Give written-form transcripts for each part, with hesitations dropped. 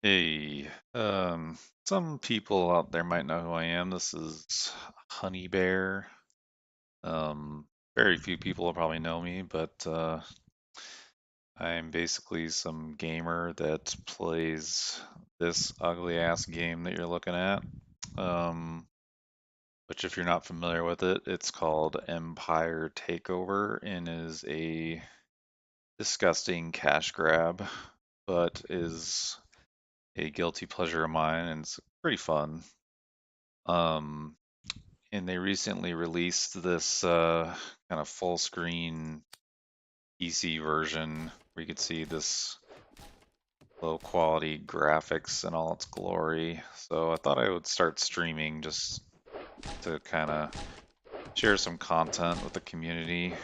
Hey, some people out there might know who I am. This is Honey Bear. Very few people will probably know me, but I'm basically some gamer that plays this ugly ass game that you're looking at. Um, which if you're not familiar with it, it's called Empire Takeover and is a disgusting cash grab, but is a guilty pleasure of mine and it's pretty fun. Um, and they recently released this kind of full screen PC version where you could see this low quality graphics in all its glory. So I thought I would start streaming just to kind of share some content with the community.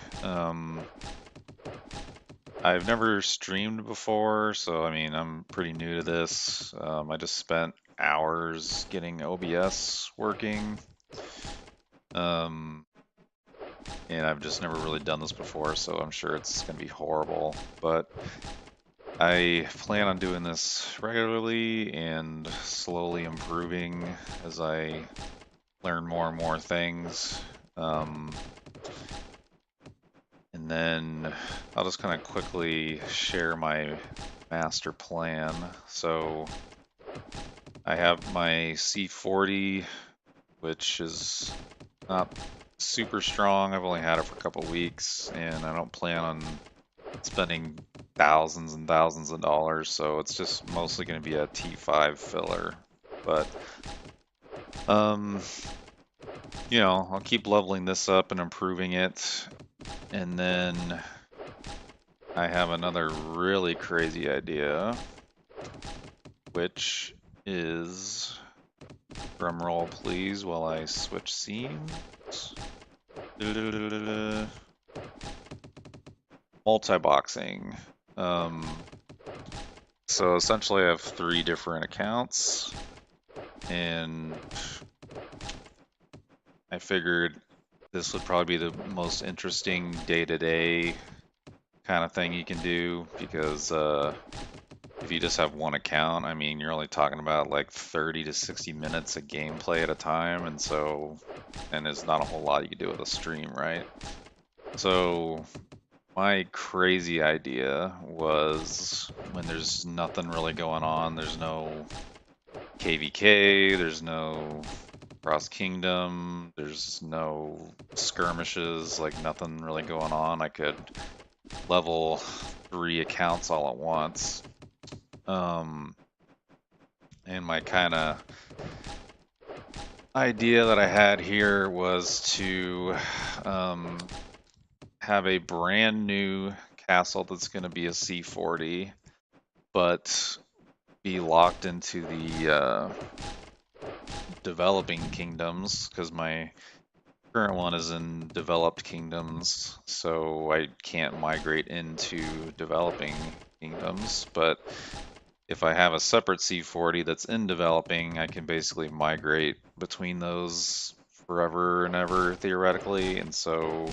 I've never streamed before, so I mean, I'm pretty new to this. I just spent hours getting OBS working. Um, and I've just never really done this before, so I'm sure it's going to be horrible. But I plan on doing this regularly and slowly improving as I learn more and more things. And then I'll just kind of quickly share my master plan. So I have my C40, which is not super strong. I've only had it for a couple weeks, and I don't plan on spending thousands and thousands of dollars, so it's just mostly going to be a T5 filler. But um, I'll keep leveling this up and improving it, and then I have another really crazy idea, which is, drum roll please while I switch scenes. Multi-boxing. So essentially I have 3 different accounts, and I figured this would probably be the most interesting day-to-day kind of thing you can do, because if you just have one account, I mean, you're only talking about like 30 to 60 minutes of gameplay at a time, and there's not a whole lot you can do with a stream, right? So my crazy idea was, when there's nothing really going on, there's no KVK, there's no cross kingdom, there's no skirmishes, like nothing really going on, I could level 3 accounts all at once. And my kind of idea that I had here was to have a brand new castle that's going to be a C40, but be locked into the developing kingdoms, because my current one is in developed kingdoms, so I can't migrate into developing kingdoms. But if I have a separate C40 that's in developing, I can basically migrate between those forever and ever, theoretically. And so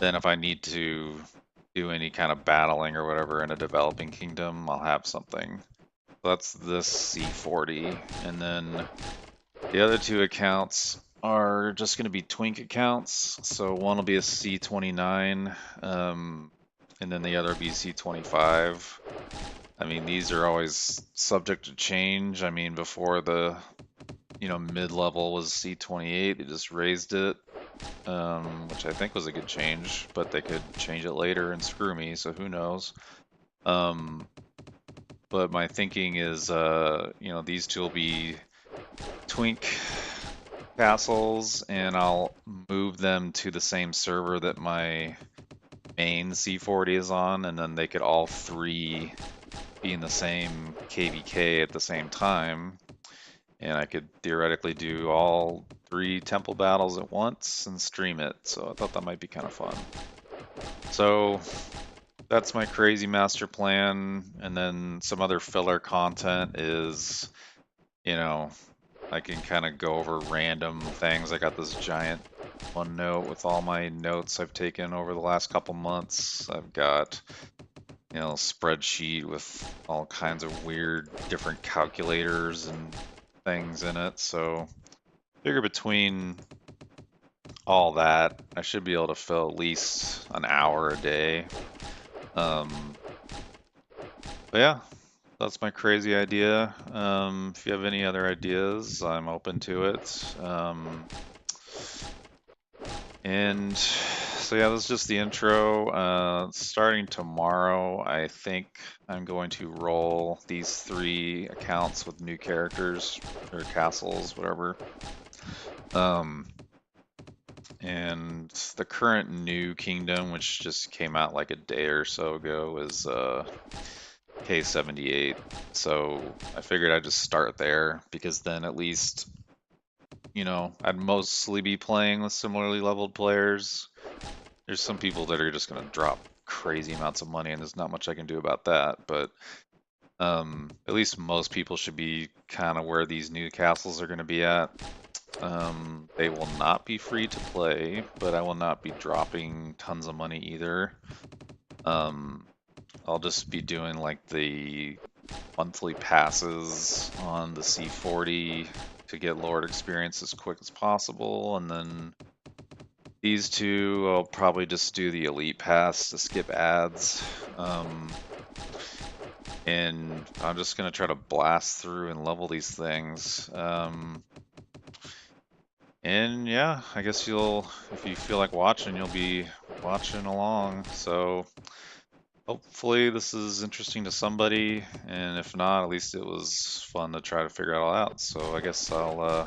then if I need to do any kind of battling or whatever in a developing kingdom, I'll have something. That's this C40. And then the other 2 accounts are just going to be twink accounts. So one will be a C29, and then the other will be C25. I mean, these are always subject to change. I mean, before the, mid-level was C28, they just raised it, which I think was a good change, but they could change it later and screw me, so who knows. But my thinking is, these 2 will be twink castles, and I'll move them to the same server that my main C40 is on, and then they could all 3 be in the same KVK at the same time, and I could theoretically do all 3 temple battles at once and stream it. So I thought that might be kind of fun. So that's my crazy master plan. And then some other filler content is, I can kind of go over random things. I got this giant OneNote with all my notes I've taken over the last couple months. I've got spreadsheet with all kinds of weird different calculators and things in it. So figure between all that, I should be able to fill at least an hour a day. Um, but yeah, that's my crazy idea. If you have any other ideas, I'm open to it. And so yeah, this is just the intro. Starting tomorrow, I think I'm going to roll these 3 accounts with new characters or castles, whatever. Um, and the current new kingdom, which just came out like a day or so ago, is K78. So I figured I'd just start there because then at least, I'd mostly be playing with similarly leveled players. There's some people that are just going to drop crazy amounts of money, and there's not much I can do about that. But at least most people should be kind of where these new castles are going to be at. They will not be free to play, but I will not be dropping tons of money either. Um, I'll just be doing like the monthly passes on the C40 to get Lord experience as quick as possible, and then these two, I'll probably just do the Elite Pass to skip ads. And I'm just gonna try to blast through and level these things. And yeah, I guess if you feel like watching, you'll be watching along. So hopefully this is interesting to somebody, and if not, at least it was fun to try to figure it all out. So I guess I'll